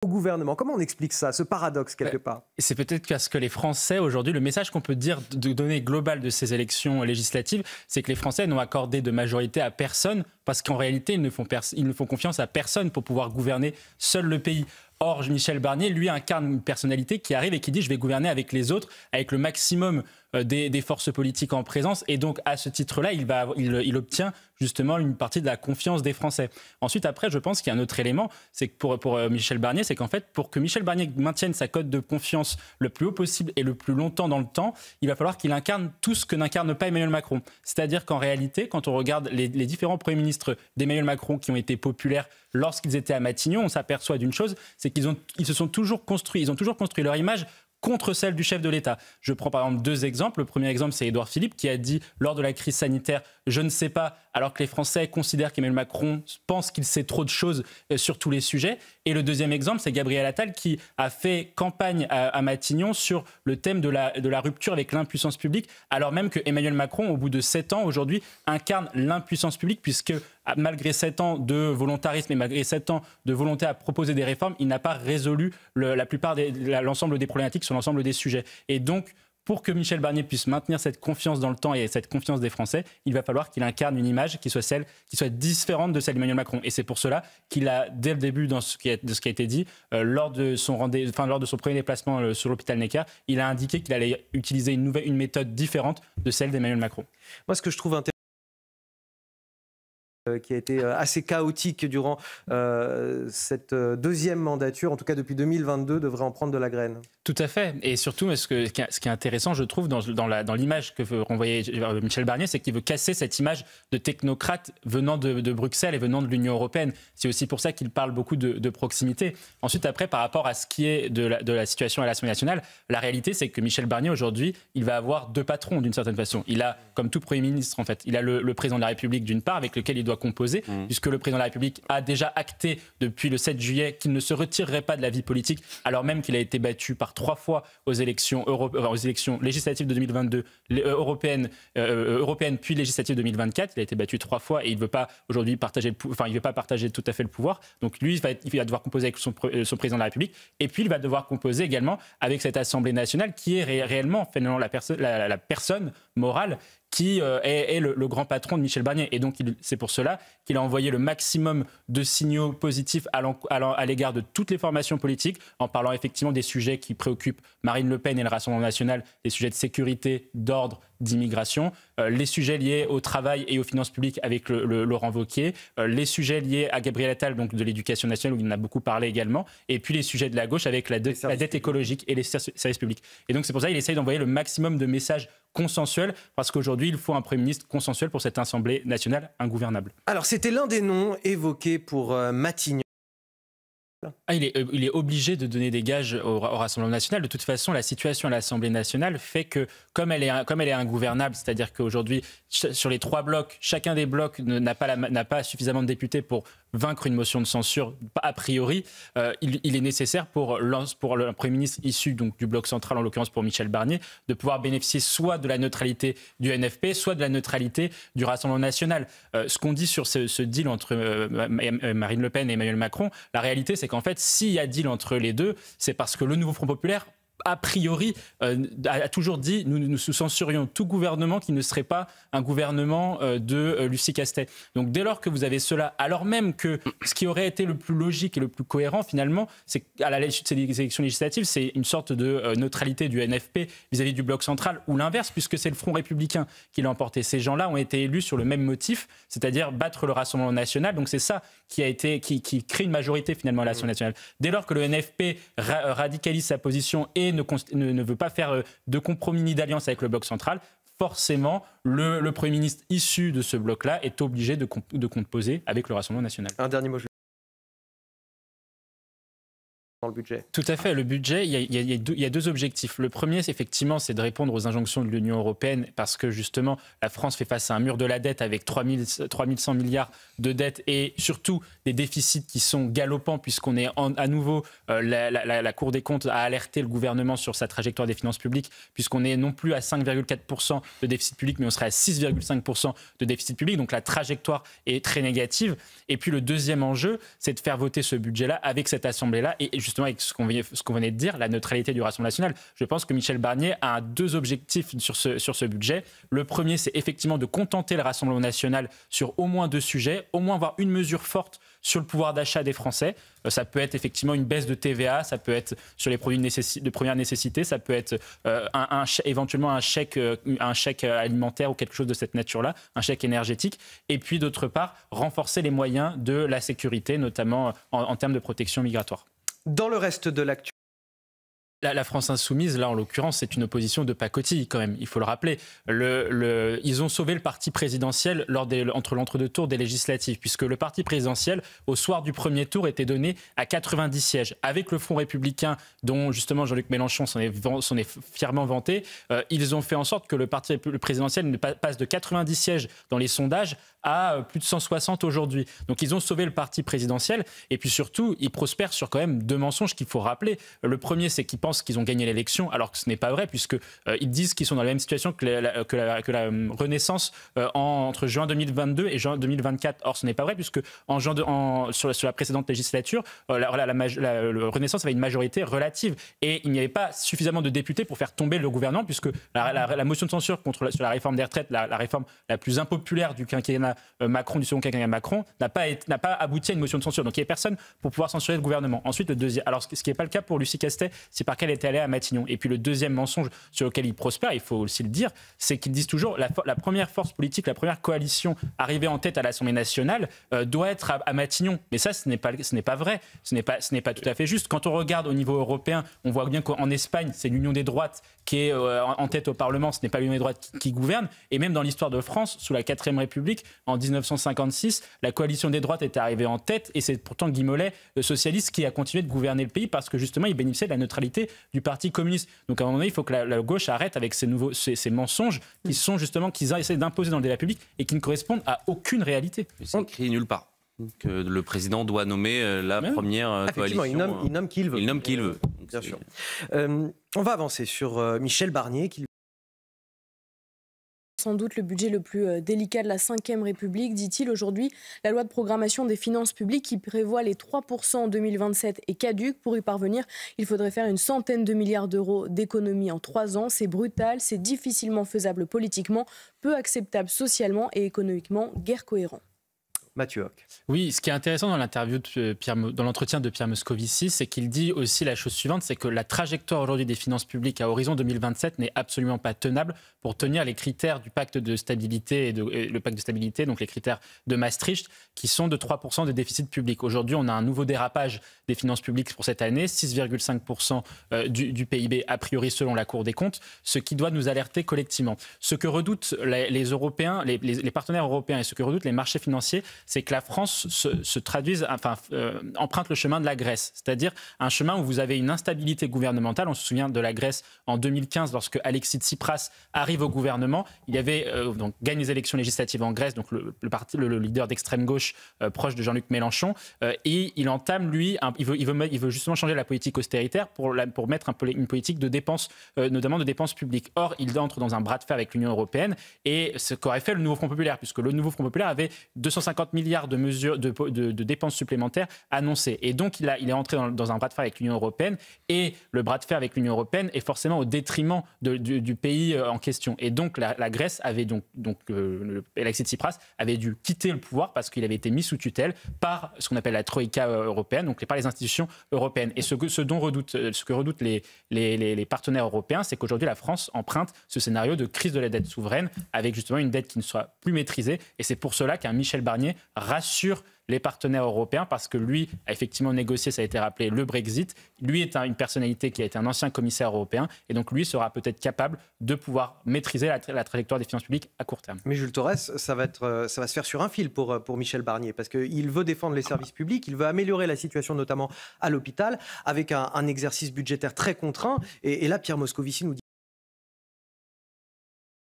au gouvernement. Comment on explique ça, ce paradoxe quelque part? C'est peut-être parce que les Français, aujourd'hui, le message qu'on peut dire de donner global de ces élections législatives, c'est que les Français n'ont accordé de majorité à personne, parce qu'en réalité, ils ne font confiance à personne pour pouvoir gouverner seul le pays. Or, Michel Barnier, lui, incarne une personnalité qui arrive et qui dit « je vais gouverner avec les autres, avec le maximum des forces politiques en présence ». Et donc, à ce titre-là, il obtient justement une partie de la confiance des Français. Ensuite, après, je pense qu'il y a un autre élément, c'est que pour Michel Barnier, c'est qu'en fait, pour que Michel Barnier maintienne sa cote de confiance le plus haut possible et le plus longtemps dans le temps, il va falloir qu'il incarne tout ce que n'incarne pas Emmanuel Macron. C'est-à-dire qu'en réalité, quand on regarde les différents premiers ministres d'Emmanuel Macron qui ont été populaires lorsqu'ils étaient à Matignon, on s'aperçoit d'une chose, c'est qu'ils ont toujours construit leur image contre celle du chef de l'État. Je prends par exemple 2 exemples. Le premier exemple, c'est Édouard Philippe qui a dit lors de la crise sanitaire « je ne sais pas », alors que les Français considèrent qu'Emmanuel Macron pense qu'il sait trop de choses sur tous les sujets. Et le deuxième exemple, c'est Gabriel Attal qui a fait campagne à Matignon sur le thème de la rupture avec l'impuissance publique, alors même que Emmanuel Macron, au bout de 7 ans, aujourd'hui, incarne l'impuissance publique, puisque malgré 7 ans de volontarisme et malgré 7 ans de volonté à proposer des réformes, il n'a pas résolu l'ensemble des problématiques sur l'ensemble des sujets. Et donc, pour que Michel Barnier puisse maintenir cette confiance dans le temps et cette confiance des Français, il va falloir qu'il incarne une image qui soit différente de celle d'Emmanuel Macron. Et c'est pour cela qu'il a, dès le début de ce qui a été dit, lors de son premier déplacement sur l'hôpital Necker, il a indiqué qu'il allait utiliser une méthode différente de celle d'Emmanuel Macron. Moi, ce que je trouve intéressant, qui a été assez chaotique durant cette deuxième mandature, en tout cas depuis 2022, devrait en prendre de la graine. Tout à fait. Et surtout, ce qui est intéressant, je trouve, dans l'image que veut renvoyer Michel Barnier, c'est qu'il veut casser cette image de technocrate venant de Bruxelles et venant de l'Union européenne. C'est aussi pour ça qu'il parle beaucoup de proximité. Ensuite, après, par rapport à ce qui est de la situation à l'Assemblée nationale, la réalité, c'est que Michel Barnier, aujourd'hui, il va avoir 2 patrons, d'une certaine façon. Il a, comme tout Premier ministre, en fait, il a le président de la République, d'une part, avec lequel il doit composer, puisque le président de la République a déjà acté depuis le 7 juillet qu'il ne se retirerait pas de la vie politique, alors même qu'il a été battu par 3 fois aux élections législatives de 2022, européennes puis législatives de 2024. Il a été battu 3 fois et il ne veut pas aujourd'hui partager tout à fait le pouvoir. Donc lui, il va devoir composer avec son président de la République. Et puis il va devoir composer également avec cette Assemblée nationale qui est réellement finalement la personne morale qui est le grand patron de Michel Barnier. Et donc, c'est pour cela qu'il a envoyé le maximum de signaux positifs à l'égard de toutes les formations politiques, en parlant effectivement des sujets qui préoccupent Marine Le Pen et le Rassemblement national, des sujets de sécurité, d'ordre, d'immigration, les sujets liés au travail et aux finances publiques avec Laurent Wauquiez, les sujets liés à Gabriel Attal, donc de l'éducation nationale, où il en a beaucoup parlé également, et puis les sujets de la gauche avec la dette écologique et les services publics. Et donc, c'est pour ça qu'il essaye d'envoyer le maximum de messages consensuel, parce qu'aujourd'hui, il faut un Premier ministre consensuel pour cette Assemblée nationale ingouvernable. Alors, c'était l'un des noms évoqués pour Matignon. Il est obligé de donner des gages au Rassemblement national. De toute façon, la situation à l'Assemblée nationale fait que, comme elle est ingouvernable, c'est-à-dire qu'aujourd'hui, sur les 3 blocs, chacun des blocs n'a pas suffisamment de députés pour vaincre une motion de censure a priori, il est nécessaire pour le Premier ministre issu donc, du bloc central, en l'occurrence pour Michel Barnier, de pouvoir bénéficier soit de la neutralité du NFP, soit de la neutralité du Rassemblement national. Ce qu'on dit sur ce deal entre Marine Le Pen et Emmanuel Macron, la réalité c'est qu'en fait, s'il y a deal entre les deux, c'est parce que le nouveau Front populaire a priori, a toujours dit nous censurions tout gouvernement qui ne serait pas un gouvernement de Lucie Castet. Donc dès lors que vous avez cela, alors même que ce qui aurait été le plus logique et le plus cohérent finalement, c'est qu'à la suite de ces élections législatives, c'est une sorte de neutralité du NFP vis-à-vis du bloc central, ou l'inverse, puisque c'est le Front républicain qui l'a emporté. Ces gens-là ont été élus sur le même motif, c'est-à-dire battre le Rassemblement national. Donc c'est ça qui crée une majorité finalement à l'Assemblée nationale. Dès lors que le NFP radicalise sa position et ne veut pas faire de compromis ni d'alliance avec le bloc central, forcément, le Premier ministre issu de ce bloc-là est obligé de composer avec le Rassemblement national. Un dernier mot dans le budget. Tout à fait. Le budget, il y a 2 objectifs. Le premier, effectivement, c'est de répondre aux injonctions de l'Union européenne parce que, justement, la France fait face à un mur de la dette avec 3100 milliards de dettes et surtout des déficits qui sont galopants puisqu'on est à nouveau, la Cour des comptes a alerté le gouvernement sur sa trajectoire des finances publiques puisqu'on est non plus à 5,4% de déficit public, mais on serait à 6,5% de déficit public. Donc la trajectoire est très négative. Et puis le deuxième enjeu, c'est de faire voter ce budget-là avec cette Assemblée-là et justement avec ce qu'on venait de dire, la neutralité du Rassemblement national. Je pense que Michel Barnier a deux objectifs sur ce budget. Le premier, c'est effectivement de contenter le Rassemblement national sur au moins deux sujets, au moins avoir une mesure forte sur le pouvoir d'achat des Français. Ça peut être effectivement une baisse de TVA, ça peut être sur les produits de première nécessité, ça peut être éventuellement un chèque alimentaire ou quelque chose de cette nature-là, un chèque énergétique. Et puis d'autre part, renforcer les moyens de la sécurité, notamment en termes de protection migratoire. Dans le reste de l'actu, la France insoumise, là en l'occurrence, c'est une opposition de pacotille quand même, il faut le rappeler. Ils ont sauvé le parti présidentiel entre l'entre-deux tours des législatives, puisque le parti présidentiel, au soir du premier tour, était donné à 90 sièges. Avec le Front républicain, dont justement Jean-Luc Mélenchon s'en est fièrement vanté, ils ont fait en sorte que le parti présidentiel passe de 90 sièges dans les sondages à plus de 160 aujourd'hui. Donc ils ont sauvé le parti présidentiel, et puis surtout, ils prospèrent sur quand même deux mensonges qu'il faut rappeler. Le premier, c'est qu'ils pensent qu'ils ont gagné l'élection, alors que ce n'est pas vrai, puisqu'ils disent qu'ils sont dans la même situation que la Renaissance entre juin 2022 et juin 2024. Or, ce n'est pas vrai, puisque sur la précédente législature, le Renaissance avait une majorité relative, et il n'y avait pas suffisamment de députés pour faire tomber le gouvernement, puisque la motion de censure sur la réforme des retraites, la réforme la plus impopulaire du quinquennat Macron, du second quinquennat Macron, n'a pas abouti à une motion de censure. Donc il n'y avait personne pour pouvoir censurer le gouvernement. Ensuite, le deuxième, alors ce qui n'est pas le cas pour Lucie Castet, c'est par qu'elle était allée à Matignon. Et puis le deuxième mensonge sur lequel il prospère, il faut aussi le dire, c'est qu'ils disent toujours la première force politique, la première coalition arrivée en tête à l'Assemblée nationale doit être à Matignon. Mais ça, ce n'est pas vrai. Ce n'est pas tout à fait juste. Quand on regarde au niveau européen, on voit bien qu'en Espagne, c'est l'Union des droites qui est en tête au Parlement. Ce n'est pas l'Union des droites qui gouverne. Et même dans l'histoire de France, sous la 4e République, en 1956, la coalition des droites était arrivée en tête, et c'est pourtant Guy Mollet, le socialiste, qui a continué de gouverner le pays parce que justement il bénéficiait de la neutralité du Parti communiste. Donc à un moment donné, il faut que la gauche arrête avec ces mensonges qu'ils essaient d'imposer dans le débat public et qui ne correspondent à aucune réalité. C'est écrit nulle part que le président doit nommer la première coalition. Effectivement, il nomme qui il veut. Il nomme qui il veut. Bien sûr. On va avancer sur Michel Barnier, qui sans doute le budget le plus délicat de la Ve République, dit-il. Aujourd'hui, la loi de programmation des finances publiques qui prévoit les 3% en 2027 est caduque. Pour y parvenir, il faudrait faire une centaine de milliards d'euros d'économies en 3 ans. C'est brutal, c'est difficilement faisable politiquement, peu acceptable socialement et économiquement, guère cohérent. Mathieu Hoc. Oui, ce qui est intéressant dans l'entretien de Pierre Moscovici, c'est qu'il dit aussi la chose suivante, c'est que la trajectoire aujourd'hui des finances publiques à horizon 2027 n'est absolument pas tenable pour tenir les critères du pacte de stabilité le pacte de stabilité, donc les critères de Maastricht, qui sont de 3% de déficit public. Aujourd'hui, on a un nouveau dérapage des finances publiques pour cette année, 6,5% du PIB a priori selon la Cour des comptes, ce qui doit nous alerter collectivement. Ce que redoutent les Européens, les partenaires européens, et ce que redoutent les marchés financiers, c'est que la France emprunte le chemin de la Grèce, c'est-à-dire un chemin où vous avez une instabilité gouvernementale. On se souvient de la Grèce en 2015, lorsque Alexis Tsipras arrive au gouvernement. Il y avait gagne les élections législatives en Grèce, donc le leader d'extrême gauche proche de Jean-Luc Mélenchon, et il entame il veut justement changer la politique austéritaire pour mettre une politique de dépenses, notamment de dépenses publiques. Or, il entre dans un bras de fer avec l'Union européenne, et ce qu'aurait fait le nouveau Front populaire, puisque le nouveau Front populaire avait 250 milliards de mesures de dépenses supplémentaires annoncées. Et donc, il est entré dans un bras de fer avec l'Union européenne, et le bras de fer avec l'Union européenne est forcément au détriment du pays en question. Et donc, la Grèce avait Alexis Tsipras avait dû quitter le pouvoir parce qu'il avait été mis sous tutelle par ce qu'on appelle la Troïka européenne, donc par les institutions européennes. Et ce que redoutent les partenaires européens, c'est qu'aujourd'hui, la France emprunte ce scénario de crise de la dette souveraine, avec justement une dette qui ne soit plus maîtrisée. Et c'est pour cela qu'un Michel Barnier rassure les partenaires européens, parce que lui a effectivement négocié, ça a été rappelé, le Brexit. Lui est une personnalité qui a été un ancien commissaire européen, et donc lui sera peut-être capable de pouvoir maîtriser la trajectoire des finances publiques à court terme. Mais Jules Torres, ça va se faire sur un fil pour Michel Barnier, parce qu'il veut défendre les services publics, il veut améliorer la situation notamment à l'hôpital, avec un exercice budgétaire très contraint. Et là, Pierre Moscovici nous